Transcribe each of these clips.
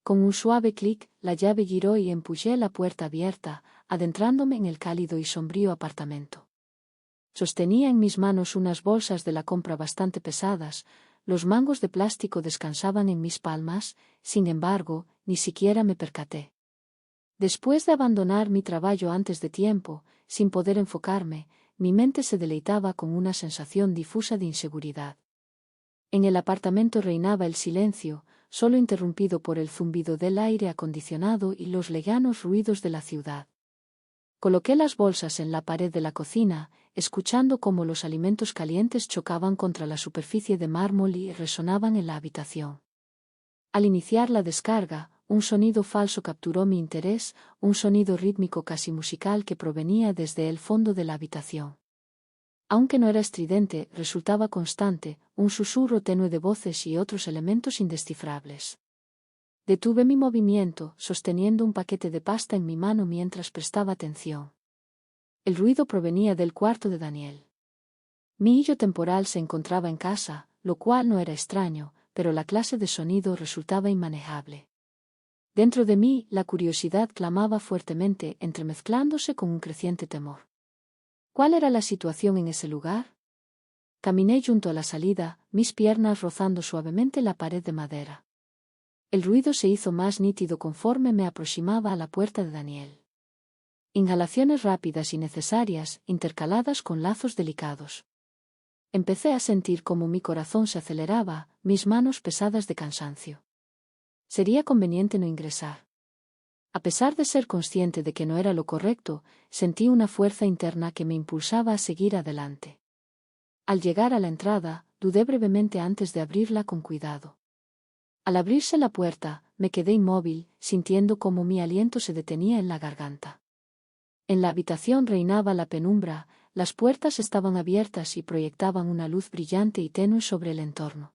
Con un suave clic, la llave giró y empujé la puerta abierta, adentrándome en el cálido y sombrío apartamento. Sostenía en mis manos unas bolsas de la compra bastante pesadas, los mangos de plástico descansaban en mis palmas, sin embargo, ni siquiera me percaté. Después de abandonar mi trabajo antes de tiempo, sin poder enfocarme, mi mente se deleitaba con una sensación difusa de inseguridad. En el apartamento reinaba el silencio, solo interrumpido por el zumbido del aire acondicionado y los lejanos ruidos de la ciudad. Coloqué las bolsas en la pared de la cocina, escuchando cómo los alimentos calientes chocaban contra la superficie de mármol y resonaban en la habitación. Al iniciar la descarga, un sonido falso capturó mi interés, un sonido rítmico casi musical que provenía desde el fondo de la habitación. Aunque no era estridente, resultaba constante, un susurro tenue de voces y otros elementos indescifrables. Detuve mi movimiento, sosteniendo un paquete de pasta en mi mano mientras prestaba atención. El ruido provenía del cuarto de Daniel. Mi hillo temporal se encontraba en casa, lo cual no era extraño, pero la clase de sonido resultaba inmanejable. Dentro de mí, la curiosidad clamaba fuertemente, entremezclándose con un creciente temor. ¿Cuál era la situación en ese lugar? Caminé junto a la salida, mis piernas rozando suavemente la pared de madera. El ruido se hizo más nítido conforme me aproximaba a la puerta de Daniel. Inhalaciones rápidas y necesarias, intercaladas con lazos delicados. Empecé a sentir cómo mi corazón se aceleraba, mis manos pesadas de cansancio. Sería conveniente no ingresar. A pesar de ser consciente de que no era lo correcto, sentí una fuerza interna que me impulsaba a seguir adelante. Al llegar a la entrada, dudé brevemente antes de abrirla con cuidado. Al abrirse la puerta, me quedé inmóvil, sintiendo cómo mi aliento se detenía en la garganta. En la habitación reinaba la penumbra, las puertas estaban abiertas y proyectaban una luz brillante y tenue sobre el entorno.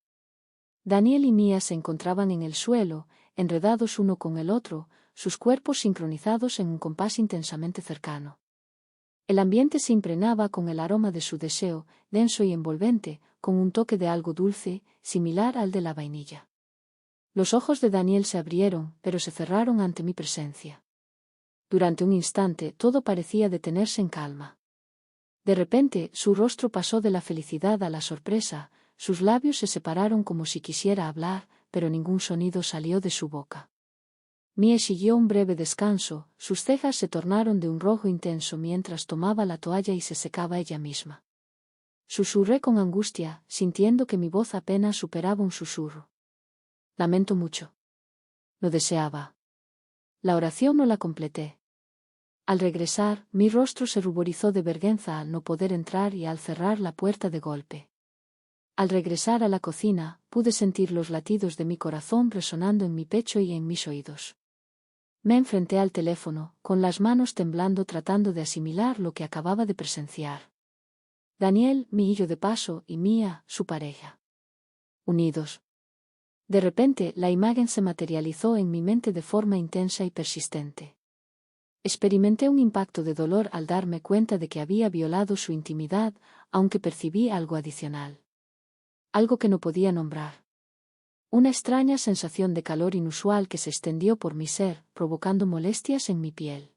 Daniel y Mia se encontraban en el suelo, enredados uno con el otro, sus cuerpos sincronizados en un compás intensamente cercano. El ambiente se impregnaba con el aroma de su deseo, denso y envolvente, con un toque de algo dulce, similar al de la vainilla. Los ojos de Daniel se abrieron, pero se cerraron ante mi presencia. Durante un instante todo parecía detenerse en calma. De repente, su rostro pasó de la felicidad a la sorpresa, sus labios se separaron como si quisiera hablar, pero ningún sonido salió de su boca. Mie siguió un breve descanso, sus cejas se tornaron de un rojo intenso mientras tomaba la toalla y se secaba ella misma. Susurré con angustia, sintiendo que mi voz apenas superaba un susurro. Lamento mucho. Lo deseaba. La oración no la completé. Al regresar, mi rostro se ruborizó de vergüenza al no poder entrar y al cerrar la puerta de golpe. Al regresar a la cocina, pude sentir los latidos de mi corazón resonando en mi pecho y en mis oídos. Me enfrenté al teléfono, con las manos temblando tratando de asimilar lo que acababa de presenciar. Daniel, mi hijo de paso, y Mia, su pareja. Unidos. De repente, la imagen se materializó en mi mente de forma intensa y persistente. Experimenté un impacto de dolor al darme cuenta de que había violado su intimidad, aunque percibí algo adicional. Algo que no podía nombrar. Una extraña sensación de calor inusual que se extendió por mi ser, provocando molestias en mi piel.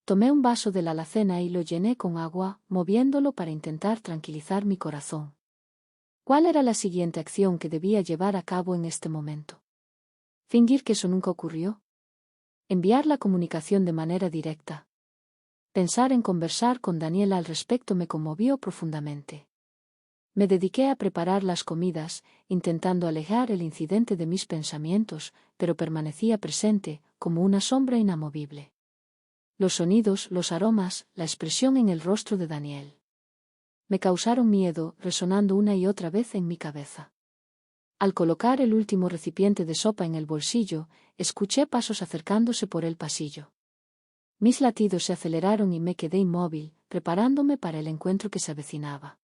Tomé un vaso de la alacena y lo llené con agua, moviéndolo para intentar tranquilizar mi corazón. ¿Cuál era la siguiente acción que debía llevar a cabo en este momento? ¿Fingir que eso nunca ocurrió? ¿Enviar la comunicación de manera directa? Pensar en conversar con Daniela al respecto me conmovió profundamente. Me dediqué a preparar las comidas, intentando alejar el incidente de mis pensamientos, pero permanecía presente, como una sombra inamovible. Los sonidos, los aromas, la expresión en el rostro de Daniel. Me causaron miedo, resonando una y otra vez en mi cabeza. Al colocar el último recipiente de sopa en el bolsillo, escuché pasos acercándose por el pasillo. Mis latidos se aceleraron y me quedé inmóvil, preparándome para el encuentro que se avecinaba.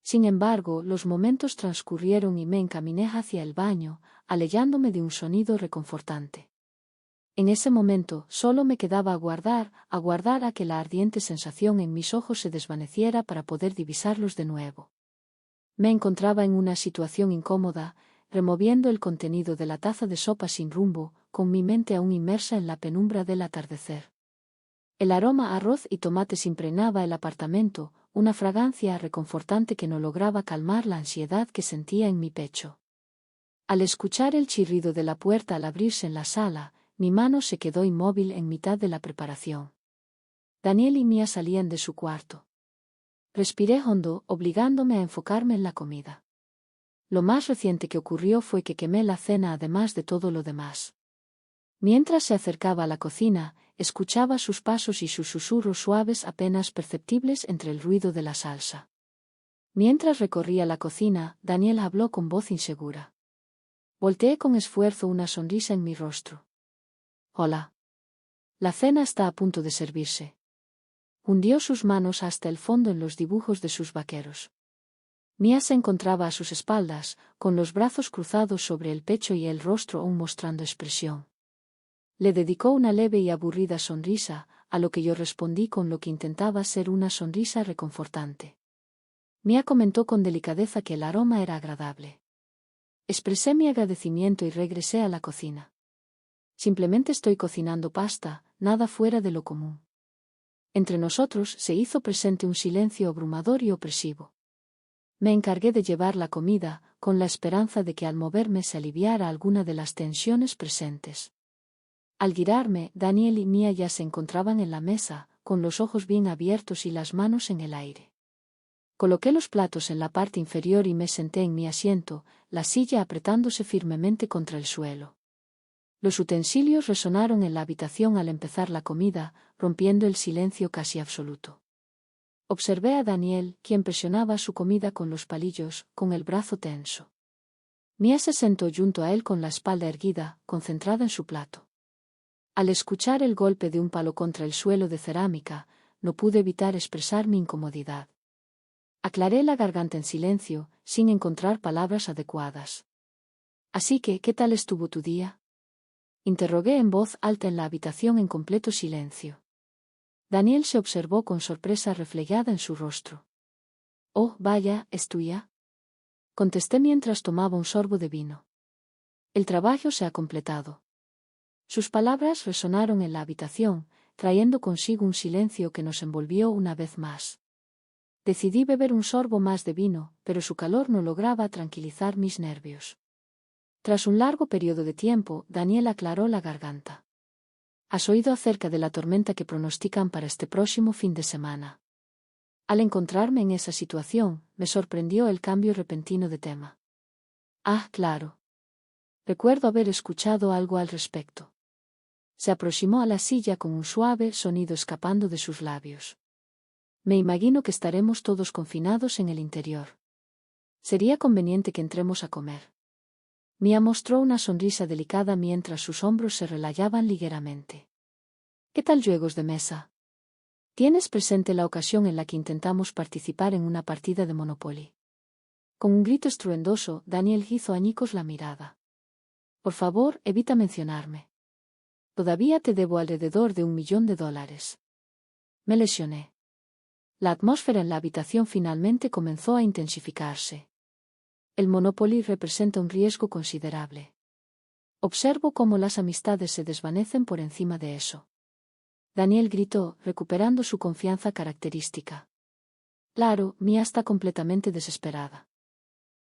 Sin embargo, los momentos transcurrieron y me encaminé hacia el baño, alejándome de un sonido reconfortante. En ese momento, solo me quedaba aguardar a que la ardiente sensación en mis ojos se desvaneciera para poder divisarlos de nuevo. Me encontraba en una situación incómoda, removiendo el contenido de la taza de sopa sin rumbo, con mi mente aún inmersa en la penumbra del atardecer. El aroma a arroz y tomates impregnaba el apartamento, una fragancia reconfortante que no lograba calmar la ansiedad que sentía en mi pecho. Al escuchar el chirrido de la puerta al abrirse en la sala, mi mano se quedó inmóvil en mitad de la preparación. Daniel y Mia salían de su cuarto. Respiré hondo, obligándome a enfocarme en la comida. Lo más reciente que ocurrió fue que quemé la cena además de todo lo demás. Mientras se acercaba a la cocina, escuchaba sus pasos y sus susurros suaves apenas perceptibles entre el ruido de la salsa. Mientras recorría la cocina, Daniel habló con voz insegura. Volteé con esfuerzo una sonrisa en mi rostro. Hola. La cena está a punto de servirse. Hundió sus manos hasta el fondo en los dibujos de sus vaqueros. Mia se encontraba a sus espaldas, con los brazos cruzados sobre el pecho y el rostro aún mostrando expresión. Le dedicó una leve y aburrida sonrisa, a lo que yo respondí con lo que intentaba ser una sonrisa reconfortante. Mia comentó con delicadeza que el aroma era agradable. Expresé mi agradecimiento y regresé a la cocina. Simplemente estoy cocinando pasta, nada fuera de lo común. Entre nosotros se hizo presente un silencio abrumador y opresivo. Me encargué de llevar la comida, con la esperanza de que al moverme se aliviara alguna de las tensiones presentes. Al girarme, Daniel y Mia ya se encontraban en la mesa, con los ojos bien abiertos y las manos en el aire. Coloqué los platos en la parte inferior y me senté en mi asiento, la silla apretándose firmemente contra el suelo. Los utensilios resonaron en la habitación al empezar la comida, rompiendo el silencio casi absoluto. Observé a Daniel, quien presionaba su comida con los palillos, con el brazo tenso. Mia se sentó junto a él con la espalda erguida, concentrada en su plato. Al escuchar el golpe de un palo contra el suelo de cerámica, no pude evitar expresar mi incomodidad. Aclaré la garganta en silencio, sin encontrar palabras adecuadas. Así que, ¿qué tal estuvo tu día? Interrogué en voz alta en la habitación en completo silencio. Daniel se observó con sorpresa reflejada en su rostro. Oh, vaya, ¿es tuya? Contesté mientras tomaba un sorbo de vino. El trabajo se ha completado. Sus palabras resonaron en la habitación, trayendo consigo un silencio que nos envolvió una vez más. Decidí beber un sorbo más de vino, pero su calor no lograba tranquilizar mis nervios. Tras un largo periodo de tiempo, Daniel aclaró la garganta. ¿Has oído acerca de la tormenta que pronostican para este próximo fin de semana? Al encontrarme en esa situación, me sorprendió el cambio repentino de tema. Ah, claro. Recuerdo haber escuchado algo al respecto. Se aproximó a la silla con un suave sonido escapando de sus labios. Me imagino que estaremos todos confinados en el interior. Sería conveniente que entremos a comer. Mia mostró una sonrisa delicada mientras sus hombros se relajaban ligeramente. ¿Qué tal juegos de mesa? ¿Tienes presente la ocasión en la que intentamos participar en una partida de Monopoly? Con un grito estruendoso, Daniel hizo añicos la mirada. Por favor, evita mencionarme. Todavía te debo alrededor de $1.000.000. Me lesioné. La atmósfera en la habitación finalmente comenzó a intensificarse. El Monopoly representa un riesgo considerable. Observo cómo las amistades se desvanecen por encima de eso. Daniel gritó, recuperando su confianza característica. Claro, Mia está completamente desesperada.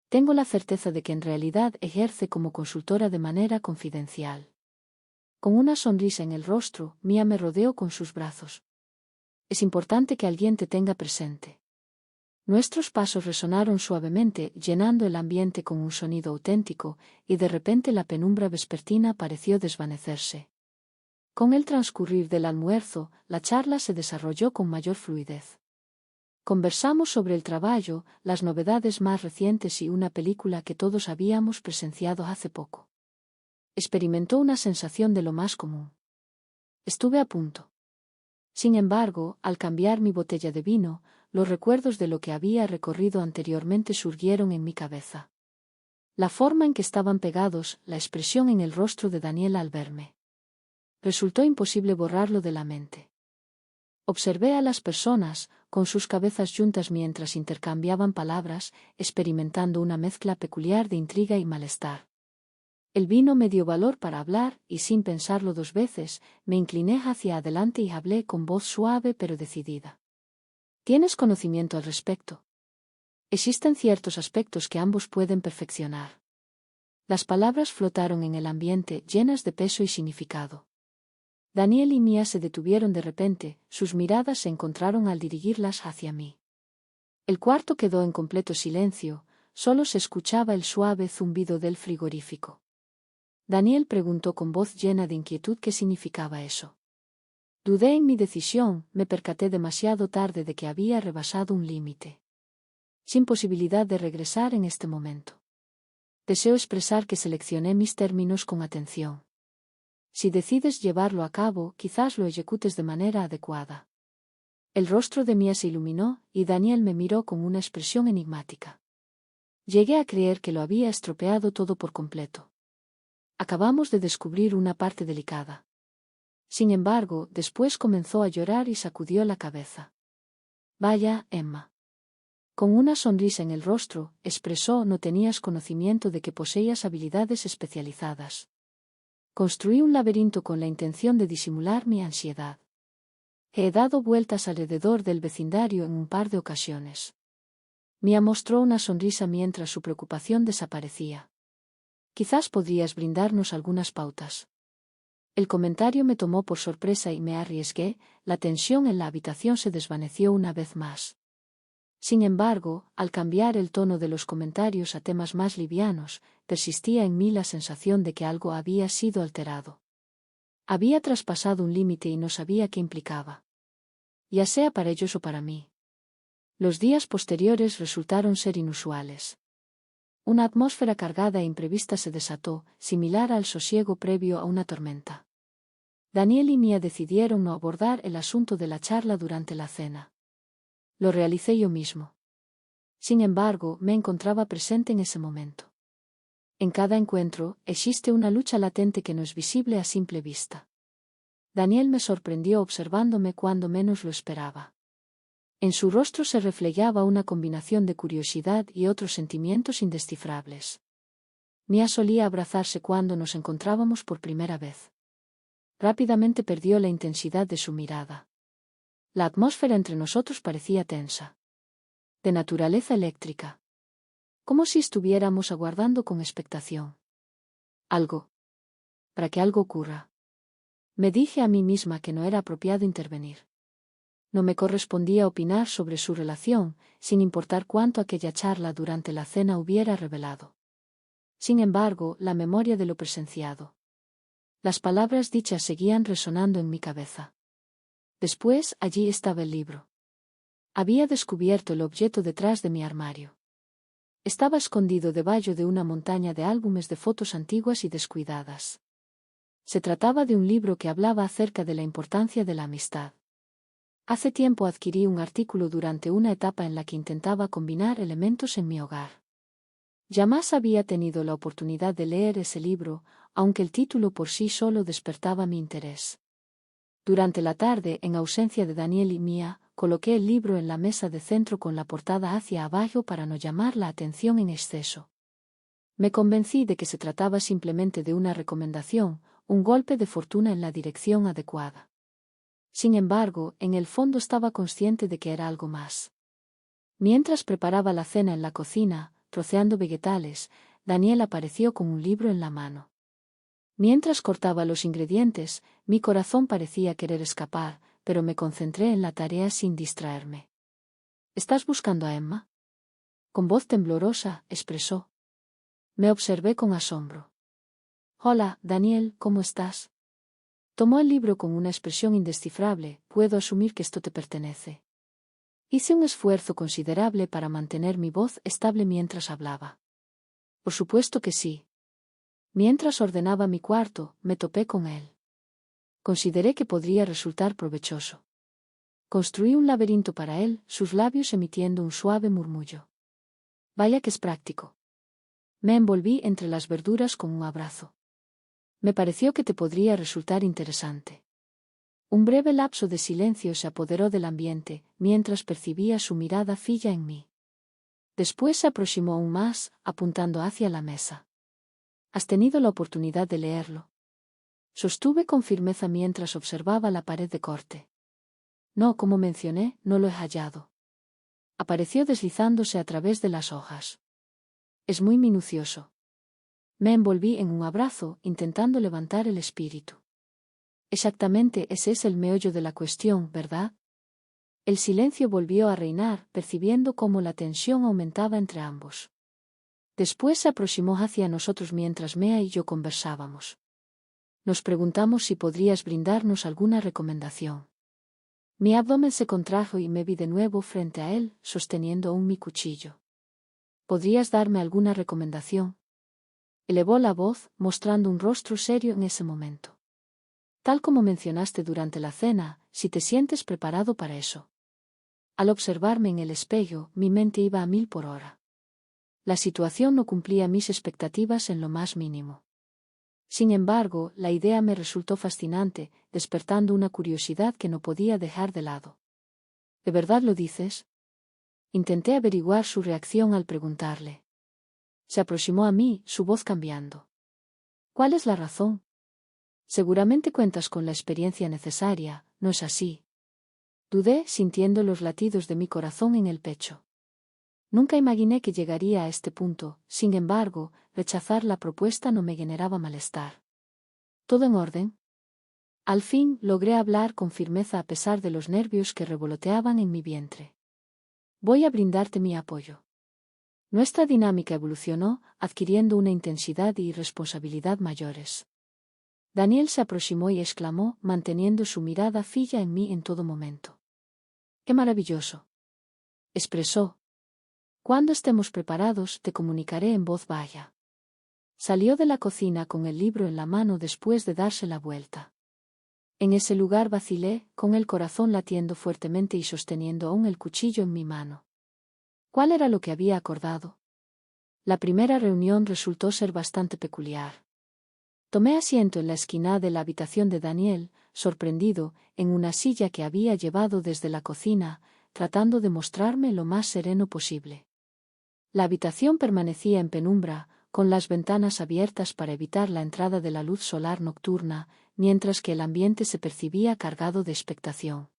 Tengo la certeza de que en realidad ejerce como consultora de manera confidencial. Con una sonrisa en el rostro, Mia me rodeó con sus brazos. Es importante que alguien te tenga presente. Nuestros pasos resonaron suavemente, llenando el ambiente con un sonido auténtico, y de repente la penumbra vespertina pareció desvanecerse. Con el transcurrir del almuerzo, la charla se desarrolló con mayor fluidez. Conversamos sobre el trabajo, las novedades más recientes y una película que todos habíamos presenciado hace poco. Experimentó una sensación de lo más común. Estuve a punto. Sin embargo, al cambiar mi botella de vino, los recuerdos de lo que había recorrido anteriormente surgieron en mi cabeza. La forma en que estaban pegados, la expresión en el rostro de Daniel al verme. Resultó imposible borrarlo de la mente. Observé a las personas, con sus cabezas juntas mientras intercambiaban palabras, experimentando una mezcla peculiar de intriga y malestar. El vino me dio valor para hablar, y sin pensarlo dos veces, me incliné hacia adelante y hablé con voz suave pero decidida. ¿Tienes conocimiento al respecto? Existen ciertos aspectos que ambos pueden perfeccionar. Las palabras flotaron en el ambiente, llenas de peso y significado. Daniel y Mia se detuvieron de repente, sus miradas se encontraron al dirigirlas hacia mí. El cuarto quedó en completo silencio, solo se escuchaba el suave zumbido del frigorífico. Daniel preguntó con voz llena de inquietud qué significaba eso. Dudé en mi decisión, me percaté demasiado tarde de que había rebasado un límite. Sin posibilidad de regresar en este momento. Deseo expresar que seleccioné mis términos con atención. Si decides llevarlo a cabo, quizás lo ejecutes de manera adecuada. El rostro de Mia se iluminó, y Daniel me miró con una expresión enigmática. Llegué a creer que lo había estropeado todo por completo. Acabamos de descubrir una parte delicada. Sin embargo, después comenzó a llorar y sacudió la cabeza. Vaya, Emma. Con una sonrisa en el rostro, expresó: no tenías conocimiento de que poseías habilidades especializadas. Construí un laberinto con la intención de disimular mi ansiedad. He dado vueltas alrededor del vecindario en un par de ocasiones. Mia mostró una sonrisa mientras su preocupación desaparecía. Quizás podrías brindarnos algunas pautas. El comentario me tomó por sorpresa y me arriesgué, la tensión en la habitación se desvaneció una vez más. Sin embargo, al cambiar el tono de los comentarios a temas más livianos, persistía en mí la sensación de que algo había sido alterado. Había traspasado un límite y no sabía qué implicaba. Ya sea para ellos o para mí. Los días posteriores resultaron ser inusuales. Una atmósfera cargada e imprevista se desató, similar al sosiego previo a una tormenta. Daniel y Mia decidieron no abordar el asunto de la charla durante la cena. Lo realicé yo mismo. Sin embargo, me encontraba presente en ese momento. En cada encuentro, existe una lucha latente que no es visible a simple vista. Daniel me sorprendió observándome cuando menos lo esperaba. En su rostro se reflejaba una combinación de curiosidad y otros sentimientos indescifrables. Mia solía abrazarse cuando nos encontrábamos por primera vez. Rápidamente perdió la intensidad de su mirada. La atmósfera entre nosotros parecía tensa. De naturaleza eléctrica. Como si estuviéramos aguardando con expectación. Algo. Para que algo ocurra. Me dije a mí misma que no era apropiado intervenir. No me correspondía opinar sobre su relación, sin importar cuánto aquella charla durante la cena hubiera revelado. Sin embargo, la memoria de lo presenciado. Las palabras dichas seguían resonando en mi cabeza. Después, allí estaba el libro. Había descubierto el objeto detrás de mi armario. Estaba escondido debajo de una montaña de álbumes de fotos antiguas y descuidadas. Se trataba de un libro que hablaba acerca de la importancia de la amistad. Hace tiempo adquirí un artículo durante una etapa en la que intentaba combinar elementos en mi hogar. Jamás había tenido la oportunidad de leer ese libro, aunque el título por sí solo despertaba mi interés. Durante la tarde, en ausencia de Daniel y Mia, coloqué el libro en la mesa de centro con la portada hacia abajo para no llamar la atención en exceso. Me convencí de que se trataba simplemente de una recomendación, un golpe de fortuna en la dirección adecuada. Sin embargo, en el fondo estaba consciente de que era algo más. Mientras preparaba la cena en la cocina, troceando vegetales, Daniel apareció con un libro en la mano. Mientras cortaba los ingredientes, mi corazón parecía querer escapar, pero me concentré en la tarea sin distraerme. ¿Estás buscando a Emma? Con voz temblorosa, expresó. Me observé con asombro. Hola, Daniel, ¿cómo estás? Tomó el libro con una expresión indescifrable. Puedo asumir que esto te pertenece. Hice un esfuerzo considerable para mantener mi voz estable mientras hablaba. Por supuesto que sí. Mientras ordenaba mi cuarto, me topé con él. Consideré que podría resultar provechoso. Construí un laberinto para él, sus labios emitiendo un suave murmullo. Vaya que es práctico. Me envolví entre las verduras con un abrazo. Me pareció que te podría resultar interesante. Un breve lapso de silencio se apoderó del ambiente, mientras percibía su mirada fija en mí. Después se aproximó aún más, apuntando hacia la mesa. ¿Has tenido la oportunidad de leerlo? Sostuve con firmeza mientras observaba la pared de corte. No, como mencioné, no lo he hallado. Apareció deslizándose a través de las hojas. Es muy minucioso. Me envolví en un abrazo, intentando levantar el espíritu. Exactamente ese es el meollo de la cuestión, ¿verdad? El silencio volvió a reinar, percibiendo cómo la tensión aumentaba entre ambos. Después se aproximó hacia nosotros mientras Mea y yo conversábamos. Nos preguntamos si podrías brindarnos alguna recomendación. Mi abdomen se contrajo y me vi de nuevo frente a él, sosteniendo aún mi cuchillo. ¿Podrías darme alguna recomendación? Elevó la voz, mostrando un rostro serio en ese momento. Tal como mencionaste durante la cena, si te sientes preparado para eso. Al observarme en el espejo, mi mente iba a 1000 por hora. La situación no cumplía mis expectativas en lo más mínimo. Sin embargo, la idea me resultó fascinante, despertando una curiosidad que no podía dejar de lado. ¿De verdad lo dices? Intenté averiguar su reacción al preguntarle. Se aproximó a mí, su voz cambiando. ¿Cuál es la razón? Seguramente cuentas con la experiencia necesaria, ¿no es así? Dudé, sintiendo los latidos de mi corazón en el pecho. Nunca imaginé que llegaría a este punto, sin embargo, rechazar la propuesta no me generaba malestar. ¿Todo en orden? Al fin, logré hablar con firmeza a pesar de los nervios que revoloteaban en mi vientre. Voy a brindarte mi apoyo. Nuestra dinámica evolucionó, adquiriendo una intensidad y responsabilidad mayores. Daniel se aproximó y exclamó, manteniendo su mirada fija en mí en todo momento. ¡Qué maravilloso! Expresó. Cuando estemos preparados, te comunicaré en voz baja. Salió de la cocina con el libro en la mano después de darse la vuelta. En ese lugar vacilé, con el corazón latiendo fuertemente y sosteniendo aún el cuchillo en mi mano. ¿Cuál era lo que había acordado? La primera reunión resultó ser bastante peculiar. Tomé asiento en la esquina de la habitación de Daniel, sorprendido, en una silla que había llevado desde la cocina, tratando de mostrarme lo más sereno posible. La habitación permanecía en penumbra, con las ventanas abiertas para evitar la entrada de la luz solar nocturna, mientras que el ambiente se percibía cargado de expectación.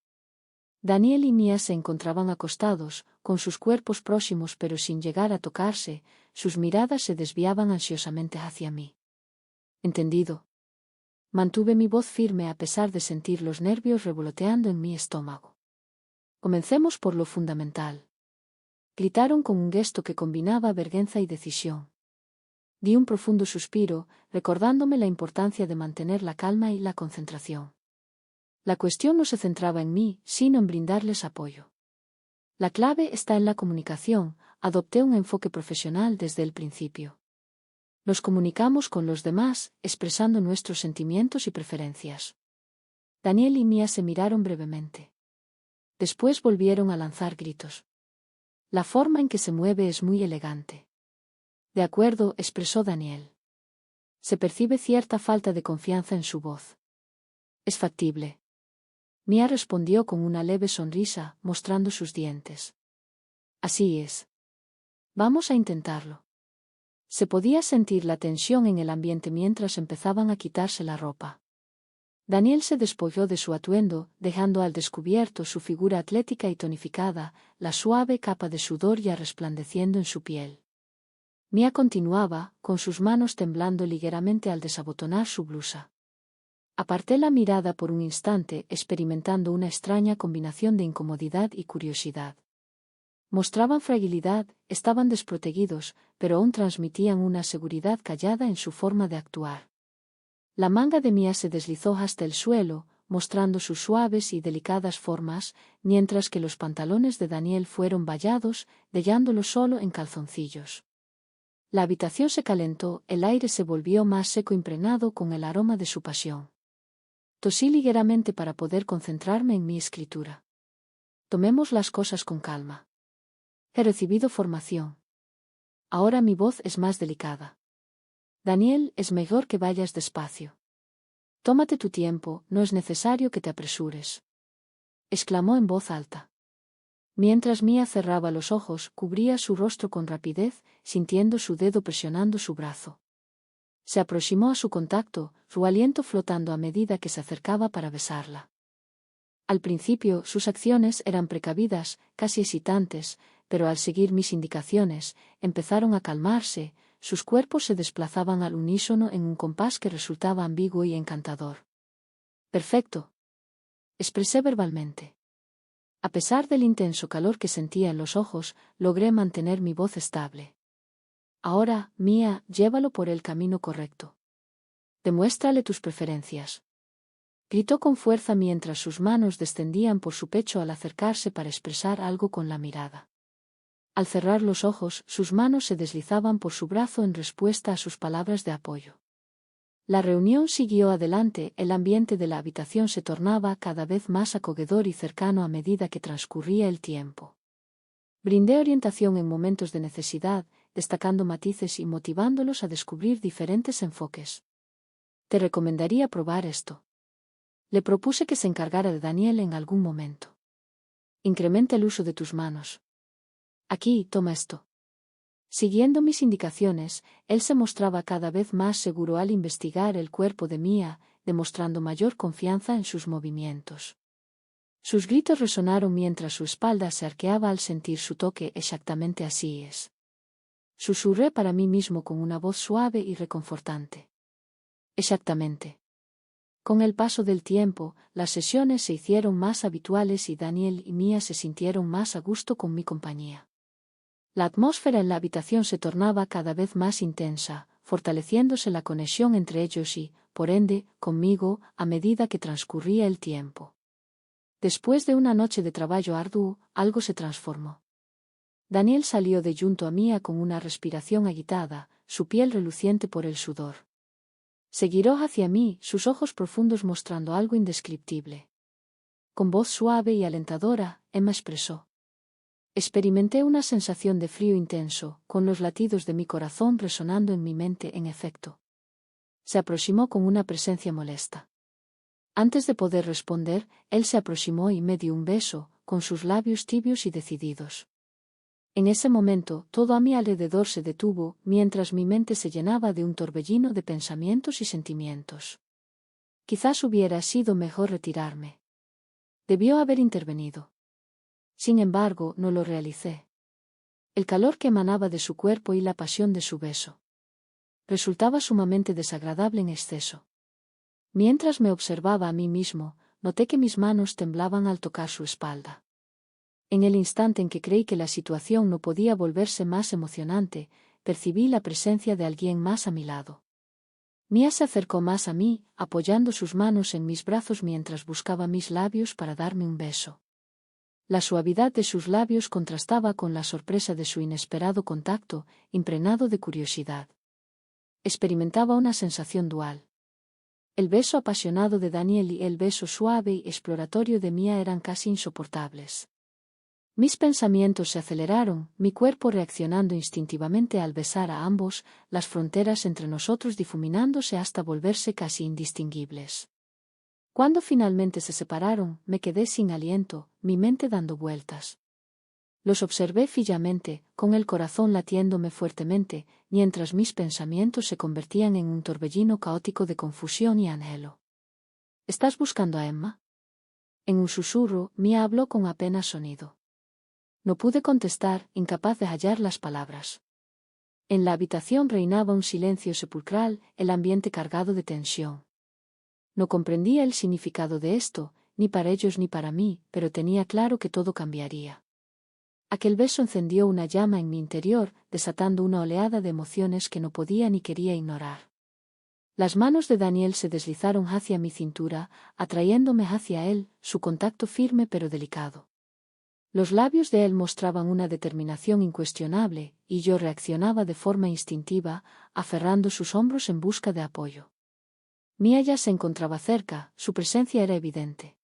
Daniel y Mia se encontraban acostados, con sus cuerpos próximos pero sin llegar a tocarse, sus miradas se desviaban ansiosamente hacia mí. ¿Entendido? Mantuve mi voz firme a pesar de sentir los nervios revoloteando en mi estómago. Comencemos por lo fundamental. Gritaron con un gesto que combinaba vergüenza y decisión. Di un profundo suspiro, recordándome la importancia de mantener la calma y la concentración. La cuestión no se centraba en mí, sino en brindarles apoyo. La clave está en la comunicación, adopté un enfoque profesional desde el principio. Nos comunicamos con los demás, expresando nuestros sentimientos y preferencias. Daniel y Mia se miraron brevemente. Después volvieron a lanzar gritos. La forma en que se mueve es muy elegante. De acuerdo, expresó Daniel. Se percibe cierta falta de confianza en su voz. Es factible. Mia respondió con una leve sonrisa, mostrando sus dientes. Así es. Vamos a intentarlo. Se podía sentir la tensión en el ambiente mientras empezaban a quitarse la ropa. Daniel se despojó de su atuendo, dejando al descubierto su figura atlética y tonificada, la suave capa de sudor ya resplandeciendo en su piel. Mia continuaba, con sus manos temblando ligeramente al desabotonar su blusa. Aparté la mirada por un instante, experimentando una extraña combinación de incomodidad y curiosidad. Mostraban fragilidad, estaban desprotegidos, pero aún transmitían una seguridad callada en su forma de actuar. La manga de Mia se deslizó hasta el suelo, mostrando sus suaves y delicadas formas, mientras que los pantalones de Daniel fueron vallados, dejándolo solo en calzoncillos. La habitación se calentó, el aire se volvió más seco impregnado con el aroma de su pasión. Tosí ligeramente para poder concentrarme en mi escritura. Tomemos las cosas con calma. He recibido formación. Ahora mi voz es más delicada. Daniel, es mejor que vayas despacio. Tómate tu tiempo, no es necesario que te apresures. Exclamó en voz alta. Mientras Mia cerraba los ojos, cubría su rostro con rapidez, sintiendo su dedo presionando su brazo. Se aproximó a su contacto, su aliento flotando a medida que se acercaba para besarla. Al principio, sus acciones eran precavidas, casi hesitantes, pero al seguir mis indicaciones, empezaron a calmarse, sus cuerpos se desplazaban al unísono en un compás que resultaba ambiguo y encantador. «Perfecto», expresé verbalmente. A pesar del intenso calor que sentía en los ojos, logré mantener mi voz estable. «Ahora, Mia, llévalo por el camino correcto. Demuéstrale tus preferencias», gritó con fuerza mientras sus manos descendían por su pecho al acercarse para expresar algo con la mirada. Al cerrar los ojos, sus manos se deslizaban por su brazo en respuesta a sus palabras de apoyo. La reunión siguió adelante, el ambiente de la habitación se tornaba cada vez más acogedor y cercano a medida que transcurría el tiempo. Brindé orientación en momentos de necesidad, destacando matices y motivándolos a descubrir diferentes enfoques. «Te recomendaría probar esto». Le propuse que se encargara de Daniel en algún momento. «Incrementa el uso de tus manos. Aquí, toma esto». Siguiendo mis indicaciones, él se mostraba cada vez más seguro al investigar el cuerpo de Mia, demostrando mayor confianza en sus movimientos. Sus gritos resonaron mientras su espalda se arqueaba al sentir su toque. «Exactamente así es», susurré para mí mismo con una voz suave y reconfortante. «Exactamente». Con el paso del tiempo, las sesiones se hicieron más habituales y Daniel y Mia se sintieron más a gusto con mi compañía. La atmósfera en la habitación se tornaba cada vez más intensa, fortaleciéndose la conexión entre ellos y, por ende, conmigo, a medida que transcurría el tiempo. Después de una noche de trabajo arduo, algo se transformó. Daniel salió de junto a Mia con una respiración agitada, su piel reluciente por el sudor. Se giró hacia mí, sus ojos profundos mostrando algo indescriptible. Con voz suave y alentadora, Emma expresó: «Experimenté una sensación de frío intenso, con los latidos de mi corazón resonando en mi mente en efecto». Se aproximó con una presencia molesta. Antes de poder responder, él se aproximó y me dio un beso, con sus labios tibios y decididos. En ese momento, todo a mi alrededor se detuvo, mientras mi mente se llenaba de un torbellino de pensamientos y sentimientos. Quizás hubiera sido mejor retirarme. Debió haber intervenido. Sin embargo, no lo realicé. El calor que emanaba de su cuerpo y la pasión de su beso resultaba sumamente desagradable en exceso. Mientras me observaba a mí mismo, noté que mis manos temblaban al tocar su espalda. En el instante en que creí que la situación no podía volverse más emocionante, percibí la presencia de alguien más a mi lado. Mia se acercó más a mí, apoyando sus manos en mis brazos mientras buscaba mis labios para darme un beso. La suavidad de sus labios contrastaba con la sorpresa de su inesperado contacto, impregnado de curiosidad. Experimentaba una sensación dual. El beso apasionado de Daniel y el beso suave y exploratorio de Mia eran casi insoportables. Mis pensamientos se aceleraron, mi cuerpo reaccionando instintivamente al besar a ambos, las fronteras entre nosotros difuminándose hasta volverse casi indistinguibles. Cuando finalmente se separaron, me quedé sin aliento, mi mente dando vueltas. Los observé fijamente, con el corazón latiéndome fuertemente, mientras mis pensamientos se convertían en un torbellino caótico de confusión y anhelo. ¿Estás buscando a Emma? En un susurro, Mia habló con apenas sonido. No pude contestar, incapaz de hallar las palabras. En la habitación reinaba un silencio sepulcral, el ambiente cargado de tensión. No comprendía el significado de esto, ni para ellos ni para mí, pero tenía claro que todo cambiaría. Aquel beso encendió una llama en mi interior, desatando una oleada de emociones que no podía ni quería ignorar. Las manos de Daniel se deslizaron hacia mi cintura, atrayéndome hacia él, su contacto firme pero delicado. Los labios de él mostraban una determinación incuestionable, y yo reaccionaba de forma instintiva, aferrando sus hombros en busca de apoyo. Mia ya se encontraba cerca, su presencia era evidente.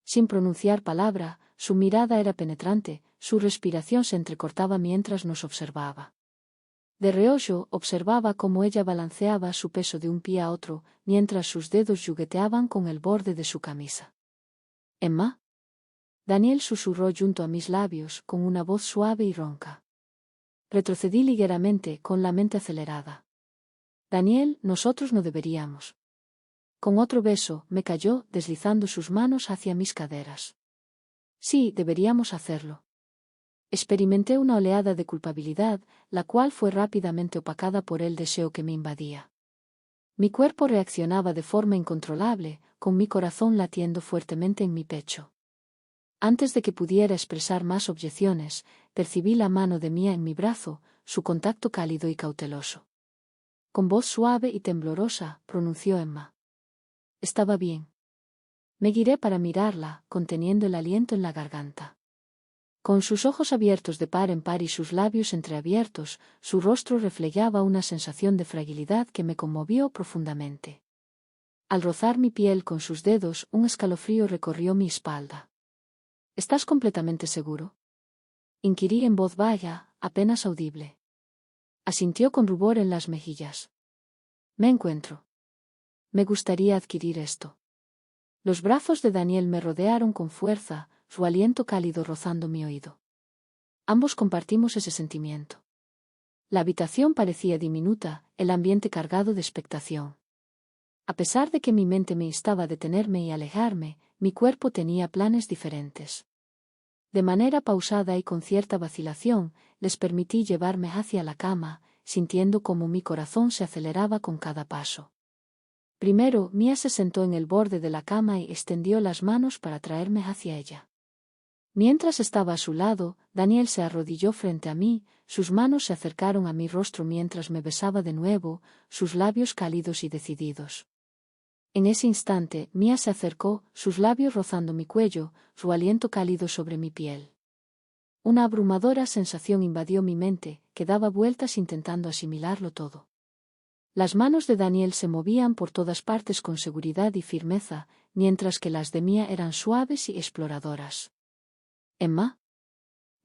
Sin pronunciar palabra, su mirada era penetrante, su respiración se entrecortaba mientras nos observaba. De reojo observaba cómo ella balanceaba su peso de un pie a otro, mientras sus dedos jugueteaban con el borde de su camisa. «¿Emma?», Daniel susurró junto a mis labios, con una voz suave y ronca. Retrocedí ligeramente, con la mente acelerada. Daniel, nosotros no deberíamos. Con otro beso, me cayó, deslizando sus manos hacia mis caderas. Sí, deberíamos hacerlo. Experimenté una oleada de culpabilidad, la cual fue rápidamente opacada por el deseo que me invadía. Mi cuerpo reaccionaba de forma incontrolable, con mi corazón latiendo fuertemente en mi pecho. Antes de que pudiera expresar más objeciones, percibí la mano de Mía en mi brazo, su contacto cálido y cauteloso. Con voz suave y temblorosa, pronunció Emma. Estaba bien. Me giré para mirarla, conteniendo el aliento en la garganta. Con sus ojos abiertos de par en par y sus labios entreabiertos, su rostro reflejaba una sensación de fragilidad que me conmovió profundamente. Al rozar mi piel con sus dedos, un escalofrío recorrió mi espalda. ¿Estás completamente seguro? Inquirí en voz baja, apenas audible. Asintió con rubor en las mejillas. Me encuentro. Me gustaría adquirir esto. Los brazos de Daniel me rodearon con fuerza, su aliento cálido rozando mi oído. Ambos compartimos ese sentimiento. La habitación parecía diminuta, el ambiente cargado de expectación. A pesar de que mi mente me instaba a detenerme y alejarme, mi cuerpo tenía planes diferentes. De manera pausada y con cierta vacilación, les permití llevarme hacia la cama, sintiendo cómo mi corazón se aceleraba con cada paso. Primero, Mía se sentó en el borde de la cama y extendió las manos para traerme hacia ella. Mientras estaba a su lado, Daniel se arrodilló frente a mí, sus manos se acercaron a mi rostro mientras me besaba de nuevo, sus labios cálidos y decididos. En ese instante, Mía se acercó, sus labios rozando mi cuello, su aliento cálido sobre mi piel. Una abrumadora sensación invadió mi mente, que daba vueltas intentando asimilarlo todo. Las manos de Daniel se movían por todas partes con seguridad y firmeza, mientras que las de Mía eran suaves y exploradoras. «Emma».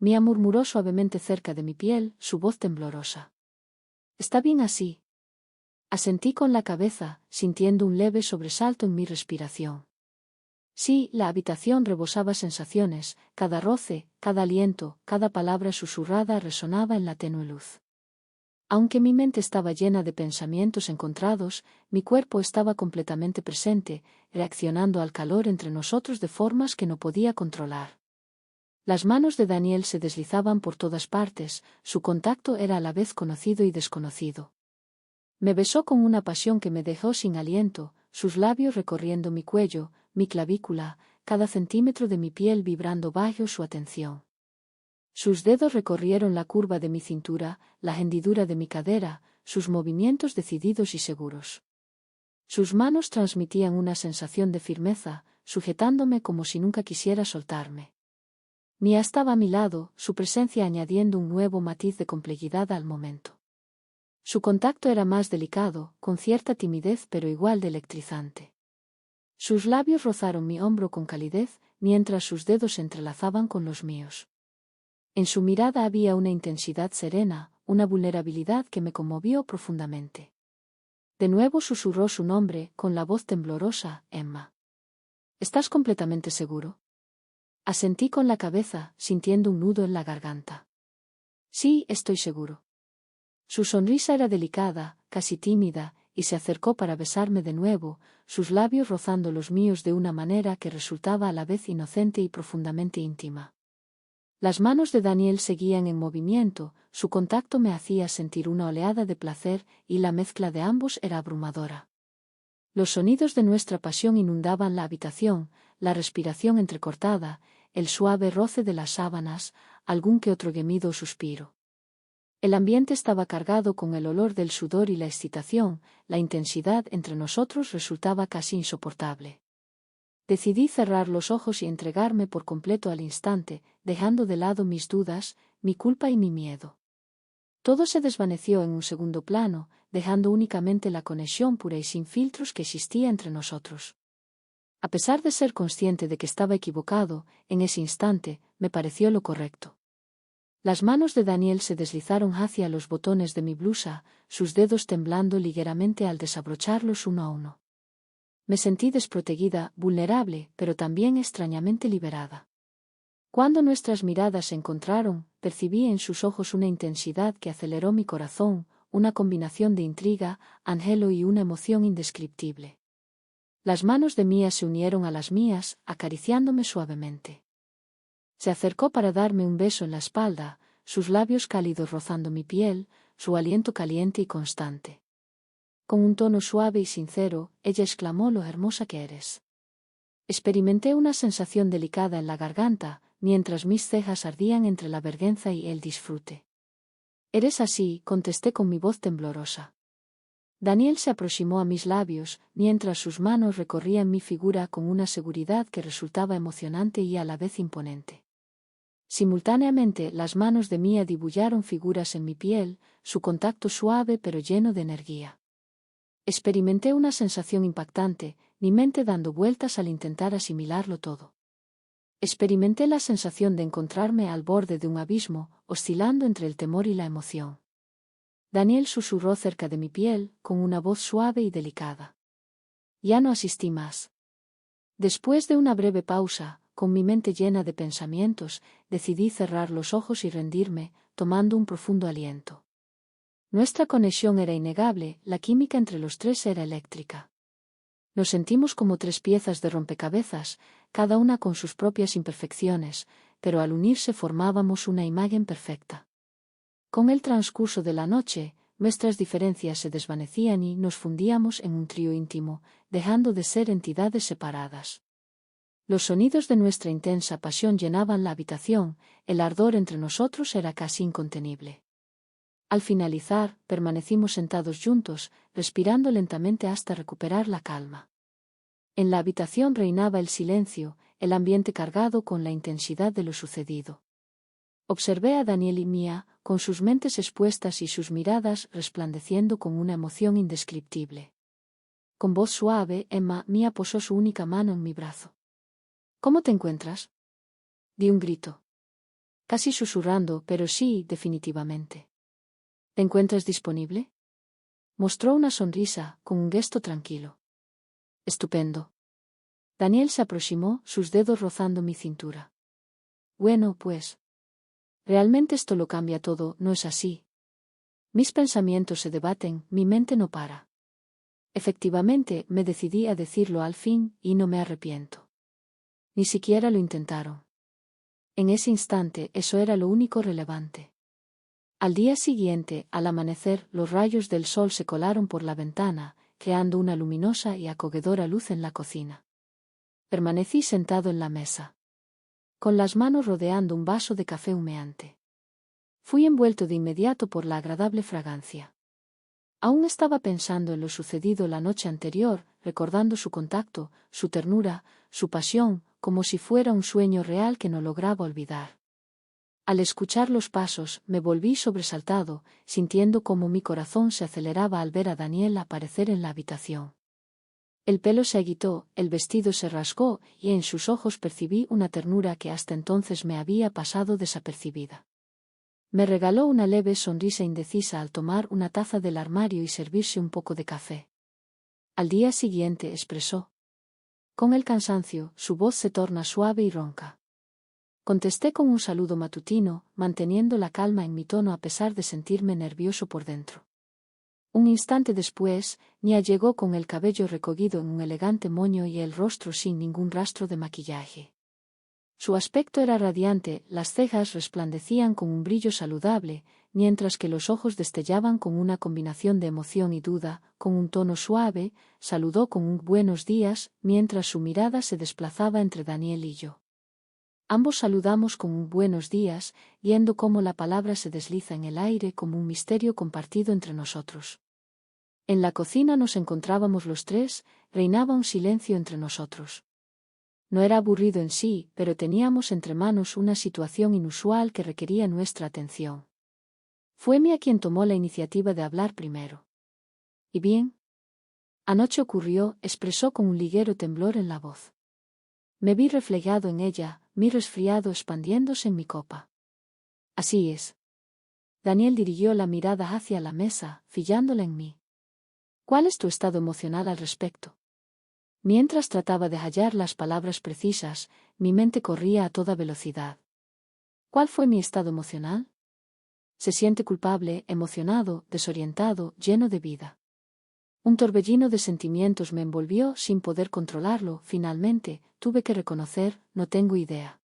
Mía murmuró suavemente cerca de mi piel, su voz temblorosa. «¿Está bien así?» Asentí con la cabeza, sintiendo un leve sobresalto en mi respiración. Sí, la habitación rebosaba sensaciones, cada roce, cada aliento, cada palabra susurrada resonaba en la tenue luz. Aunque mi mente estaba llena de pensamientos encontrados, mi cuerpo estaba completamente presente, reaccionando al calor entre nosotros de formas que no podía controlar. Las manos de Daniel se deslizaban por todas partes, su contacto era a la vez conocido y desconocido. Me besó con una pasión que me dejó sin aliento, sus labios recorriendo mi cuello, mi clavícula, cada centímetro de mi piel vibrando bajo su atención. Sus dedos recorrieron la curva de mi cintura, la hendidura de mi cadera, sus movimientos decididos y seguros. Sus manos transmitían una sensación de firmeza, sujetándome como si nunca quisiera soltarme. Mía estaba a mi lado, su presencia añadiendo un nuevo matiz de complejidad al momento. Su contacto era más delicado, con cierta timidez pero igual de electrizante. Sus labios rozaron mi hombro con calidez, mientras sus dedos se entrelazaban con los míos. En su mirada había una intensidad serena, una vulnerabilidad que me conmovió profundamente. De nuevo susurró su nombre, con la voz temblorosa, Emma. ¿Estás completamente seguro? Asentí con la cabeza, sintiendo un nudo en la garganta. Sí, estoy seguro. Su sonrisa era delicada, casi tímida, y se acercó para besarme de nuevo, sus labios rozando los míos de una manera que resultaba a la vez inocente y profundamente íntima. Las manos de Daniel seguían en movimiento, su contacto me hacía sentir una oleada de placer y la mezcla de ambos era abrumadora. Los sonidos de nuestra pasión inundaban la habitación, la respiración entrecortada, el suave roce de las sábanas, algún que otro gemido o suspiro. El ambiente estaba cargado con el olor del sudor y la excitación, la intensidad entre nosotros resultaba casi insoportable. Decidí cerrar los ojos y entregarme por completo al instante, dejando de lado mis dudas, mi culpa y mi miedo. Todo se desvaneció en un segundo plano, dejando únicamente la conexión pura y sin filtros que existía entre nosotros. A pesar de ser consciente de que estaba equivocado, en ese instante, me pareció lo correcto. Las manos de Daniel se deslizaron hacia los botones de mi blusa, sus dedos temblando ligeramente al desabrocharlos uno a uno. Me sentí desprotegida, vulnerable, pero también extrañamente liberada. Cuando nuestras miradas se encontraron, percibí en sus ojos una intensidad que aceleró mi corazón, una combinación de intriga, anhelo y una emoción indescriptible. Las manos de Mía se unieron a las mías, acariciándome suavemente. Se acercó para darme un beso en la espalda, sus labios cálidos rozando mi piel, su aliento caliente y constante. Con un tono suave y sincero, ella exclamó lo hermosa que eres. Experimenté una sensación delicada en la garganta, mientras mis cejas ardían entre la vergüenza y el disfrute. Eres así, contesté con mi voz temblorosa. Daniel se aproximó a mis labios, mientras sus manos recorrían mi figura con una seguridad que resultaba emocionante y a la vez imponente. Simultáneamente, las manos de Mía dibujaron figuras en mi piel, su contacto suave pero lleno de energía. Experimenté una sensación impactante, mi mente dando vueltas al intentar asimilarlo todo. Experimenté la sensación de encontrarme al borde de un abismo, oscilando entre el temor y la emoción. Daniel susurró cerca de mi piel, con una voz suave y delicada. Ya no asistí más. Después de una breve pausa, con mi mente llena de pensamientos, decidí cerrar los ojos y rendirme, tomando un profundo aliento. Nuestra conexión era innegable, la química entre los tres era eléctrica. Nos sentimos como tres piezas de rompecabezas, cada una con sus propias imperfecciones, pero al unirse formábamos una imagen perfecta. Con el transcurso de la noche, nuestras diferencias se desvanecían y nos fundíamos en un trío íntimo, dejando de ser entidades separadas. Los sonidos de nuestra intensa pasión llenaban la habitación, el ardor entre nosotros era casi incontenible. Al finalizar, permanecimos sentados juntos, respirando lentamente hasta recuperar la calma. En la habitación reinaba el silencio, el ambiente cargado con la intensidad de lo sucedido. Observé a Daniel y Mía, con sus mentes expuestas y sus miradas resplandeciendo con una emoción indescriptible. Con voz suave, Mía posó su única mano en mi brazo. ¿Cómo te encuentras? Di un grito. Casi susurrando, pero sí, definitivamente. ¿Te encuentras disponible? Mostró una sonrisa, con un gesto tranquilo. Estupendo. Daniel se aproximó, sus dedos rozando mi cintura. Bueno, pues. Realmente esto lo cambia todo, ¿no es así? Mis pensamientos se debaten, mi mente no para. Efectivamente, me decidí a decirlo al fin, y no me arrepiento. Ni siquiera lo intentaron. En ese instante, eso era lo único relevante. Al día siguiente, al amanecer, los rayos del sol se colaron por la ventana, creando una luminosa y acogedora luz en la cocina. Permanecí sentado en la mesa, con las manos rodeando un vaso de café humeante. Fui envuelto de inmediato por la agradable fragancia. Aún estaba pensando en lo sucedido la noche anterior, recordando su contacto, su ternura, su pasión, como si fuera un sueño real que no lograba olvidar. Al escuchar los pasos, me volví sobresaltado, sintiendo cómo mi corazón se aceleraba al ver a Daniel aparecer en la habitación. El pelo se agitó, el vestido se rasgó, y en sus ojos percibí una ternura que hasta entonces me había pasado desapercibida. Me regaló una leve sonrisa indecisa al tomar una taza del armario y servirse un poco de café. Al día siguiente expresó. Con el cansancio, su voz se torna suave y ronca. Contesté con un saludo matutino, manteniendo la calma en mi tono a pesar de sentirme nervioso por dentro. Un instante después, Nia llegó con el cabello recogido en un elegante moño y el rostro sin ningún rastro de maquillaje. Su aspecto era radiante, las cejas resplandecían con un brillo saludable, mientras que los ojos destellaban con una combinación de emoción y duda. Con un tono suave, saludó con un buenos días, mientras su mirada se desplazaba entre Daniel y yo. Ambos saludamos con un buenos días, viendo cómo la palabra se desliza en el aire como un misterio compartido entre nosotros. En la cocina nos encontrábamos los tres, reinaba un silencio entre nosotros. No era aburrido en sí, pero teníamos entre manos una situación inusual que requería nuestra atención. Fue Mía quien tomó la iniciativa de hablar primero. ¿Y bien? Anoche ocurrió, expresó con un ligero temblor en la voz. Me vi reflejado en ella, mi resfriado expandiéndose en mi copa. Así es. Daniel dirigió la mirada hacia la mesa, fijándola en mí. ¿Cuál es tu estado emocional al respecto? Mientras trataba de hallar las palabras precisas, mi mente corría a toda velocidad. ¿Cuál fue mi estado emocional? Se siente culpable, emocionado, desorientado, lleno de vida. Un torbellino de sentimientos me envolvió sin poder controlarlo. Finalmente, tuve que reconocer, no tengo idea.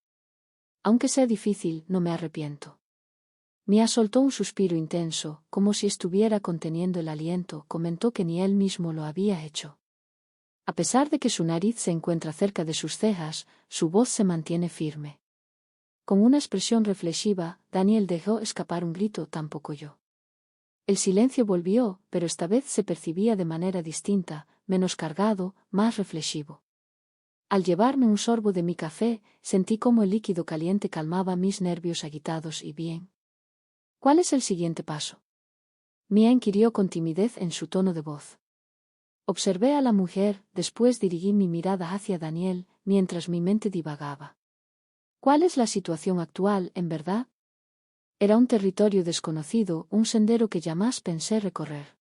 Aunque sea difícil, no me arrepiento. Mia soltó un suspiro intenso, como si estuviera conteniendo el aliento. Comentó que ni él mismo lo había hecho. A pesar de que su nariz se encuentra cerca de sus cejas, su voz se mantiene firme. Con una expresión reflexiva, Daniel dejó escapar un grito. Tampoco yo. El silencio volvió, pero esta vez se percibía de manera distinta, menos cargado, más reflexivo. Al llevarme un sorbo de mi café, sentí cómo el líquido caliente calmaba mis nervios agitados. ¿Y bien? ¿Cuál es el siguiente paso? Mia inquirió con timidez en su tono de voz. Observé a la mujer, después dirigí mi mirada hacia Daniel, mientras mi mente divagaba. ¿Cuál es la situación actual, en verdad? Era un territorio desconocido, un sendero que jamás pensé recorrer.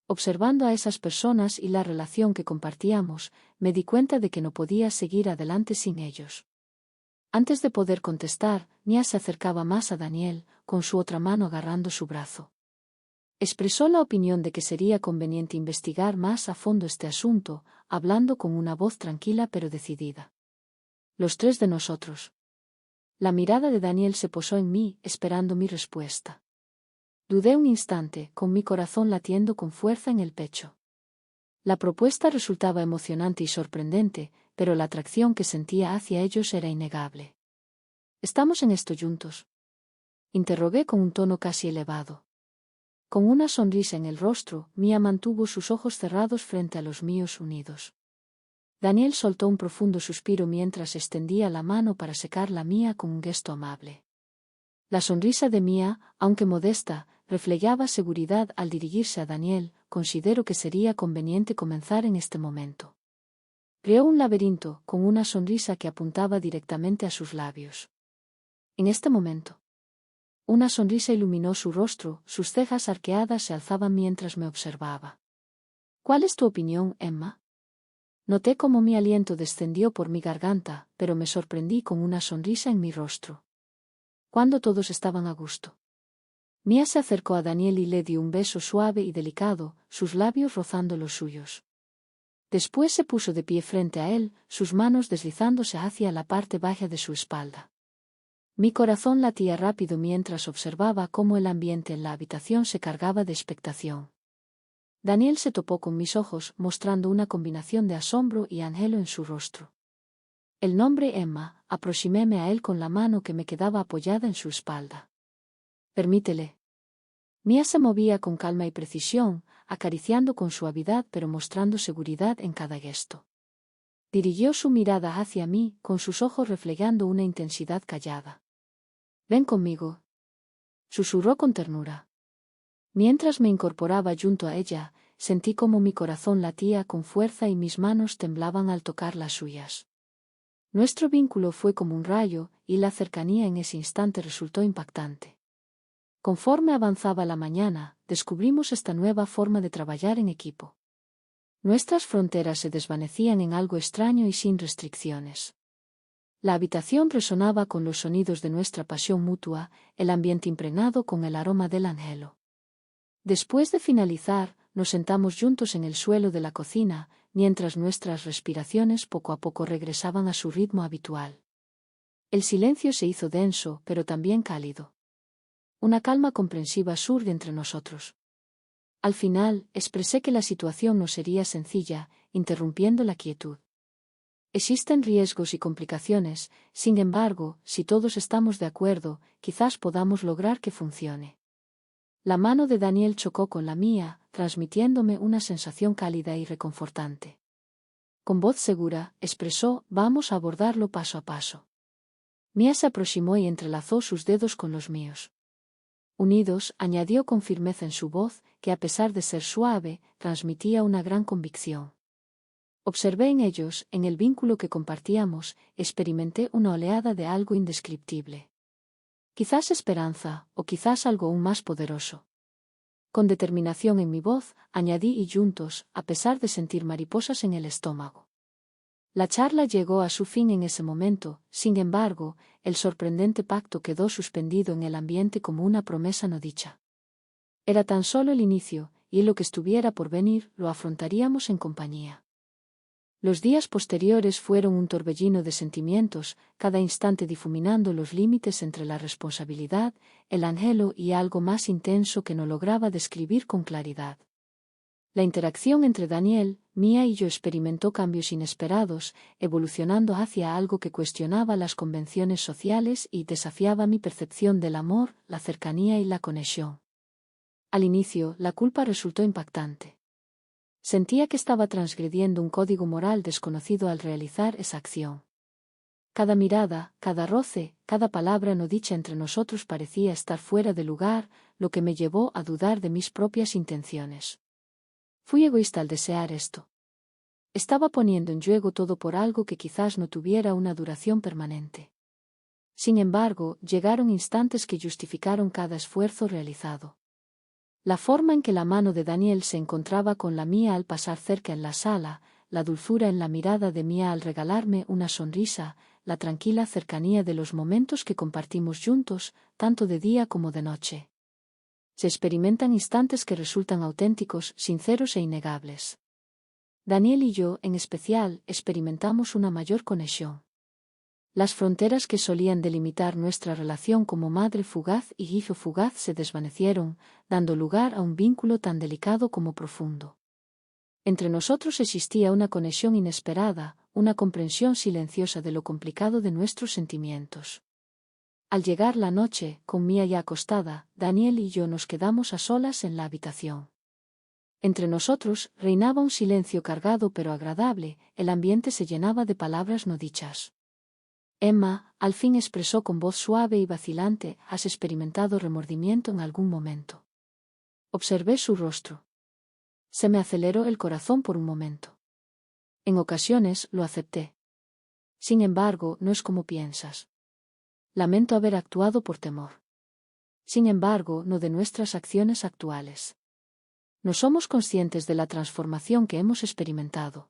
Observando a esas personas y la relación que compartíamos, me di cuenta de que no podía seguir adelante sin ellos. Antes de poder contestar, Mia se acercaba más a Daniel, con su otra mano agarrando su brazo. Expresó la opinión de que sería conveniente investigar más a fondo este asunto, hablando con una voz tranquila pero decidida. Los tres de nosotros. La mirada de Daniel se posó en mí, esperando mi respuesta. Dudé un instante, con mi corazón latiendo con fuerza en el pecho. La propuesta resultaba emocionante y sorprendente, pero la atracción que sentía hacia ellos era innegable. ¿Estamos en esto juntos? Interrogué con un tono casi elevado. Con una sonrisa en el rostro, Mia mantuvo sus ojos cerrados frente a los míos unidos. Daniel soltó un profundo suspiro mientras extendía la mano para secar la mía con un gesto amable. La sonrisa de Mia, aunque modesta, reflejaba seguridad al dirigirse a Daniel. Considero que sería conveniente comenzar en este momento. Creó un laberinto, con una sonrisa que apuntaba directamente a sus labios. En este momento. Una sonrisa iluminó su rostro, sus cejas arqueadas se alzaban mientras me observaba. ¿Cuál es tu opinión, Emma? Noté cómo mi aliento descendió por mi garganta, pero me sorprendí con una sonrisa en mi rostro. Cuando todos estaban a gusto. Mia se acercó a Daniel y le dio un beso suave y delicado, sus labios rozando los suyos. Después se puso de pie frente a él, sus manos deslizándose hacia la parte baja de su espalda. Mi corazón latía rápido mientras observaba cómo el ambiente en la habitación se cargaba de expectación. Daniel se topó con mis ojos, mostrando una combinación de asombro y anhelo en su rostro. El nombre Emma, aproximéme a él con la mano que me quedaba apoyada en su espalda. Permítele. Mia se movía con calma y precisión, acariciando con suavidad pero mostrando seguridad en cada gesto. Dirigió su mirada hacia mí, con sus ojos reflejando una intensidad callada. «Ven conmigo», susurró con ternura. Mientras me incorporaba junto a ella, sentí como mi corazón latía con fuerza y mis manos temblaban al tocar las suyas. Nuestro vínculo fue como un rayo, y la cercanía en ese instante resultó impactante. Conforme avanzaba la mañana, descubrimos esta nueva forma de trabajar en equipo. Nuestras fronteras se desvanecían en algo extraño y sin restricciones. La habitación resonaba con los sonidos de nuestra pasión mutua, el ambiente impregnado con el aroma del anhelo. Después de finalizar, nos sentamos juntos en el suelo de la cocina, mientras nuestras respiraciones poco a poco regresaban a su ritmo habitual. El silencio se hizo denso, pero también cálido. Una calma comprensiva surge entre nosotros. Al final, expresé que la situación no sería sencilla, interrumpiendo la quietud. Existen riesgos y complicaciones, sin embargo, si todos estamos de acuerdo, quizás podamos lograr que funcione. La mano de Daniel chocó con la mía, transmitiéndome una sensación cálida y reconfortante. Con voz segura, expresó: «Vamos a abordarlo paso a paso». Mia se aproximó y entrelazó sus dedos con los míos. Unidos, añadió con firmeza en su voz, que a pesar de ser suave, transmitía una gran convicción. Observé en ellos, en el vínculo que compartíamos, experimenté una oleada de algo indescriptible. Quizás esperanza, o quizás algo aún más poderoso. Con determinación en mi voz, añadí: y juntos, a pesar de sentir mariposas en el estómago. La charla llegó a su fin en ese momento, sin embargo, el sorprendente pacto quedó suspendido en el ambiente como una promesa no dicha. Era tan solo el inicio, y lo que estuviera por venir lo afrontaríamos en compañía. Los días posteriores fueron un torbellino de sentimientos, cada instante difuminando los límites entre la responsabilidad, el anhelo y algo más intenso que no lograba describir con claridad. La interacción entre Daniel, Mia y yo experimentó cambios inesperados, evolucionando hacia algo que cuestionaba las convenciones sociales y desafiaba mi percepción del amor, la cercanía y la conexión. Al inicio, la culpa resultó impactante. Sentía que estaba transgrediendo un código moral desconocido al realizar esa acción. Cada mirada, cada roce, cada palabra no dicha entre nosotros parecía estar fuera de lugar, lo que me llevó a dudar de mis propias intenciones. Fui egoísta al desear esto. Estaba poniendo en juego todo por algo que quizás no tuviera una duración permanente. Sin embargo, llegaron instantes que justificaron cada esfuerzo realizado. La forma en que la mano de Daniel se encontraba con la mía al pasar cerca en la sala, la dulzura en la mirada de Mia al regalarme una sonrisa, la tranquila cercanía de los momentos que compartimos juntos, tanto de día como de noche. Se experimentan instantes que resultan auténticos, sinceros e innegables. Daniel y yo, en especial, experimentamos una mayor conexión. Las fronteras que solían delimitar nuestra relación como madre fugaz y hijo fugaz se desvanecieron, dando lugar a un vínculo tan delicado como profundo. Entre nosotros existía una conexión inesperada, una comprensión silenciosa de lo complicado de nuestros sentimientos. Al llegar la noche, con Mia ya acostada, Daniel y yo nos quedamos a solas en la habitación. Entre nosotros reinaba un silencio cargado pero agradable, el ambiente se llenaba de palabras no dichas. Emma, al fin expresó con voz suave y vacilante: ¿has experimentado remordimiento en algún momento? Observé su rostro. Se me aceleró el corazón por un momento. En ocasiones lo acepté. Sin embargo, no es como piensas. Lamento haber actuado por temor. Sin embargo, no de nuestras acciones actuales. No somos conscientes de la transformación que hemos experimentado.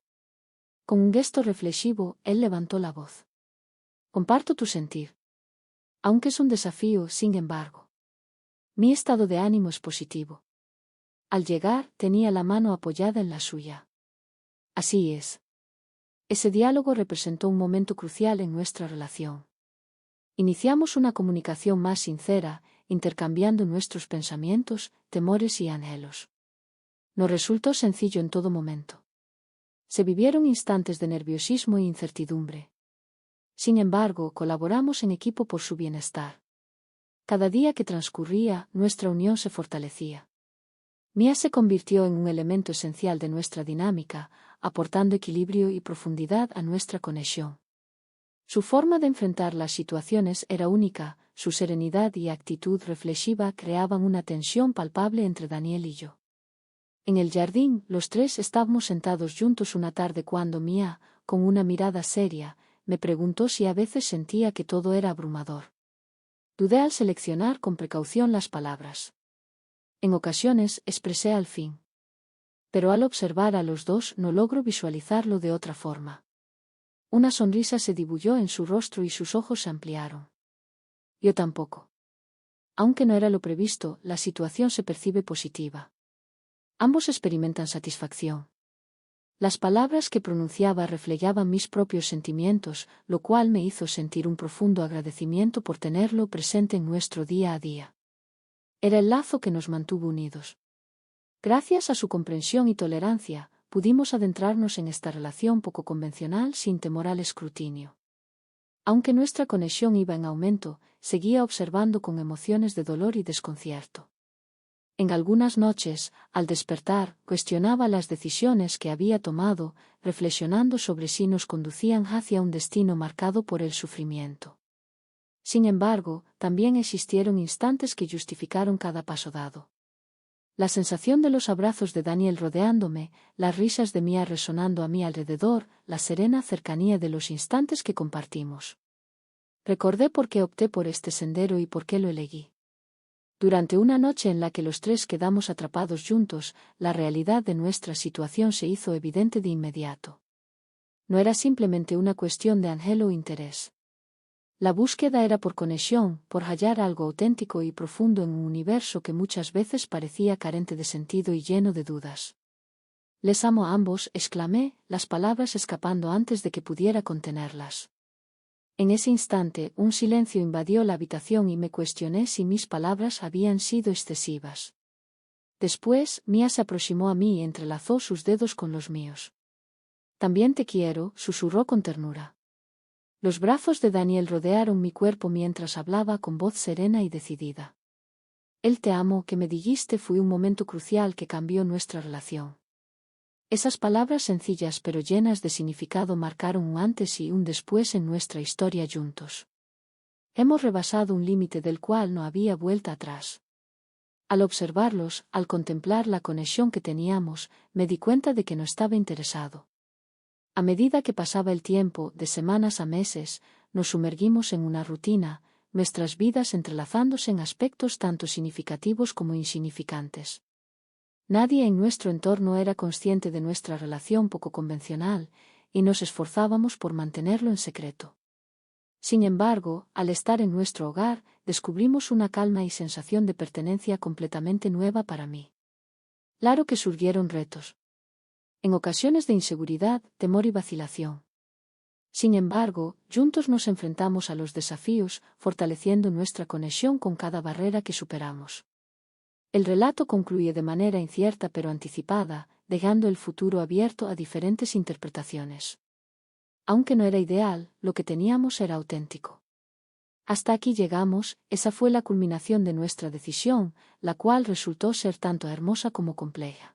Con un gesto reflexivo, él levantó la voz. Comparto tu sentir. Aunque es un desafío, sin embargo. Mi estado de ánimo es positivo. Al llegar, tenía la mano apoyada en la suya. Así es. Ese diálogo representó un momento crucial en nuestra relación. Iniciamos una comunicación más sincera, intercambiando nuestros pensamientos, temores y anhelos. No resultó sencillo en todo momento. Se vivieron instantes de nerviosismo e incertidumbre. Sin embargo, colaboramos en equipo por su bienestar. Cada día que transcurría, nuestra unión se fortalecía. Mia se convirtió en un elemento esencial de nuestra dinámica, aportando equilibrio y profundidad a nuestra conexión. Su forma de enfrentar las situaciones era única, su serenidad y actitud reflexiva creaban una tensión palpable entre Daniel y yo. En el jardín, los tres estábamos sentados juntos una tarde cuando Mia, con una mirada seria, me preguntó si a veces sentía que todo era abrumador. Dudé al seleccionar con precaución las palabras. En ocasiones, expresé al fin. Pero al observar a los dos no logro visualizarlo de otra forma. Una sonrisa se dibujó en su rostro y sus ojos se ampliaron. Yo tampoco. Aunque no era lo previsto, la situación se percibe positiva. Ambos experimentan satisfacción. Las palabras que pronunciaba reflejaban mis propios sentimientos, lo cual me hizo sentir un profundo agradecimiento por tenerlo presente en nuestro día a día. Era el lazo que nos mantuvo unidos. Gracias a su comprensión y tolerancia, pudimos adentrarnos en esta relación poco convencional sin temor al escrutinio. Aunque nuestra conexión iba en aumento, seguía observando con emociones de dolor y desconcierto. En algunas noches, al despertar, cuestionaba las decisiones que había tomado, reflexionando sobre si nos conducían hacia un destino marcado por el sufrimiento. Sin embargo, también existieron instantes que justificaron cada paso dado. La sensación de los abrazos de Daniel rodeándome, las risas de Mia resonando a mi alrededor, la serena cercanía de los instantes que compartimos. Recordé por qué opté por este sendero y por qué lo elegí. Durante una noche en la que los tres quedamos atrapados juntos, la realidad de nuestra situación se hizo evidente de inmediato. No era simplemente una cuestión de anhelo o interés. La búsqueda era por conexión, por hallar algo auténtico y profundo en un universo que muchas veces parecía carente de sentido y lleno de dudas. Les amo a ambos, exclamé, las palabras escapando antes de que pudiera contenerlas. En ese instante, un silencio invadió la habitación y me cuestioné si mis palabras habían sido excesivas. Después, Mia se aproximó a mí y entrelazó sus dedos con los míos. También te quiero, susurró con ternura. Los brazos de Daniel rodearon mi cuerpo mientras hablaba con voz serena y decidida. El te amo que me dijiste fue un momento crucial que cambió nuestra relación. Esas palabras sencillas pero llenas de significado marcaron un antes y un después en nuestra historia juntos. Hemos rebasado un límite del cual no había vuelta atrás. Al observarlos, al contemplar la conexión que teníamos, me di cuenta de que no estaba interesado. A medida que pasaba el tiempo, de semanas a meses, nos sumergimos en una rutina, nuestras vidas entrelazándose en aspectos tanto significativos como insignificantes. Nadie en nuestro entorno era consciente de nuestra relación poco convencional, y nos esforzábamos por mantenerlo en secreto. Sin embargo, al estar en nuestro hogar, descubrimos una calma y sensación de pertenencia completamente nueva para mí. Claro que surgieron retos. En ocasiones de inseguridad, temor y vacilación. Sin embargo, juntos nos enfrentamos a los desafíos, fortaleciendo nuestra conexión con cada barrera que superamos. El relato concluye de manera incierta pero anticipada, dejando el futuro abierto a diferentes interpretaciones. Aunque no era ideal, lo que teníamos era auténtico. Hasta aquí llegamos, esa fue la culminación de nuestra decisión, la cual resultó ser tanto hermosa como compleja.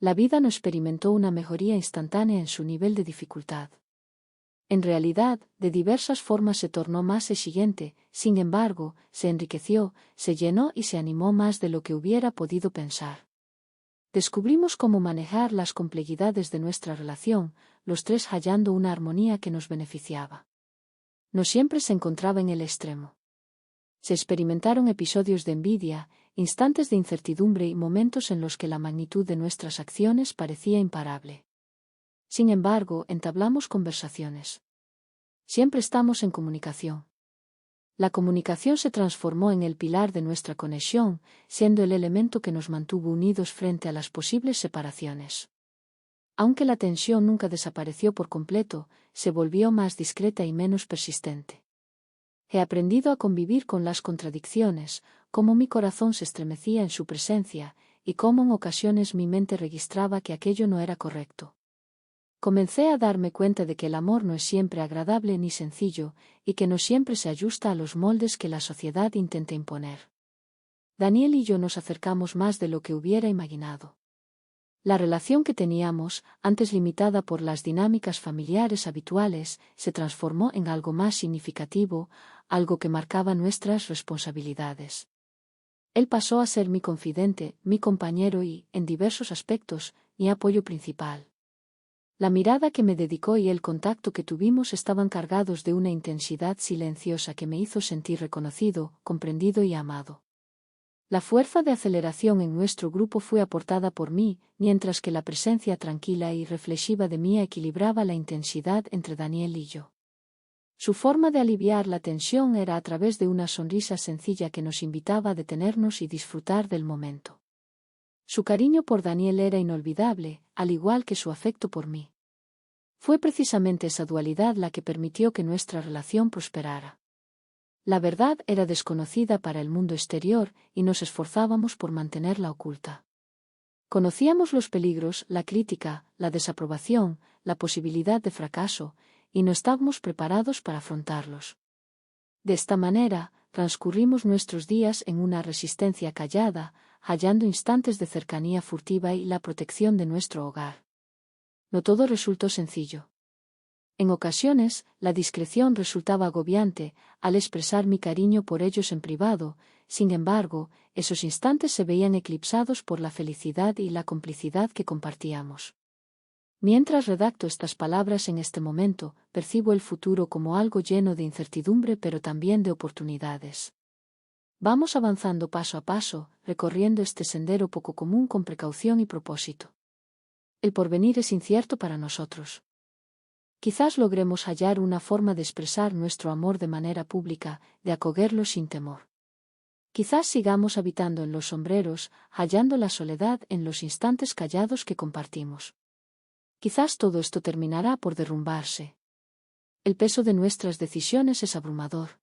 La vida no experimentó una mejoría instantánea en su nivel de dificultad. En realidad, de diversas formas se tornó más exigente, sin embargo, se enriqueció, se llenó y se animó más de lo que hubiera podido pensar. Descubrimos cómo manejar las complejidades de nuestra relación, los tres hallando una armonía que nos beneficiaba. No siempre se encontraba en el extremo. Se experimentaron episodios de envidia, instantes de incertidumbre y momentos en los que la magnitud de nuestras acciones parecía imparable. Sin embargo, entablamos conversaciones. Siempre estamos en comunicación. La comunicación se transformó en el pilar de nuestra conexión, siendo el elemento que nos mantuvo unidos frente a las posibles separaciones. Aunque la tensión nunca desapareció por completo, se volvió más discreta y menos persistente. He aprendido a convivir con las contradicciones, cómo mi corazón se estremecía en su presencia, y cómo en ocasiones mi mente registraba que aquello no era correcto. Comencé a darme cuenta de que el amor no es siempre agradable ni sencillo, y que no siempre se ajusta a los moldes que la sociedad intenta imponer. Daniel y yo nos acercamos más de lo que hubiera imaginado. La relación que teníamos, antes limitada por las dinámicas familiares habituales, se transformó en algo más significativo, algo que marcaba nuestras responsabilidades. Él pasó a ser mi confidente, mi compañero y, en diversos aspectos, mi apoyo principal. La mirada que me dedicó y el contacto que tuvimos estaban cargados de una intensidad silenciosa que me hizo sentir reconocido, comprendido y amado. La fuerza de aceleración en nuestro grupo fue aportada por mí, mientras que la presencia tranquila y reflexiva de Mia equilibraba la intensidad entre Daniel y yo. Su forma de aliviar la tensión era a través de una sonrisa sencilla que nos invitaba a detenernos y disfrutar del momento. Su cariño por Daniel era inolvidable, al igual que su afecto por mí. Fue precisamente esa dualidad la que permitió que nuestra relación prosperara. La verdad era desconocida para el mundo exterior y nos esforzábamos por mantenerla oculta. Conocíamos los peligros, la crítica, la desaprobación, la posibilidad de fracaso, y no estábamos preparados para afrontarlos. De esta manera, transcurrimos nuestros días en una resistencia callada, hallando instantes de cercanía furtiva y la protección de nuestro hogar. No todo resultó sencillo. En ocasiones, la discreción resultaba agobiante, al expresar mi cariño por ellos en privado, sin embargo, esos instantes se veían eclipsados por la felicidad y la complicidad que compartíamos. Mientras redacto estas palabras en este momento, percibo el futuro como algo lleno de incertidumbre pero también de oportunidades. Vamos avanzando paso a paso, recorriendo este sendero poco común con precaución y propósito. El porvenir es incierto para nosotros. Quizás logremos hallar una forma de expresar nuestro amor de manera pública, de acogerlo sin temor. Quizás sigamos habitando en los sombreros, hallando la soledad en los instantes callados que compartimos. Quizás todo esto terminará por derrumbarse. El peso de nuestras decisiones es abrumador.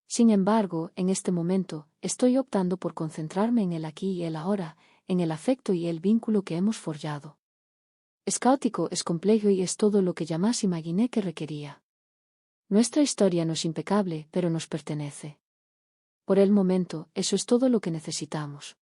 Sin embargo, en este momento, estoy optando por concentrarme en el aquí y el ahora, en el afecto y el vínculo que hemos forjado. Es caótico, es complejo y es todo lo que jamás imaginé que requería. Nuestra historia no es impecable, pero nos pertenece. Por el momento, eso es todo lo que necesitamos.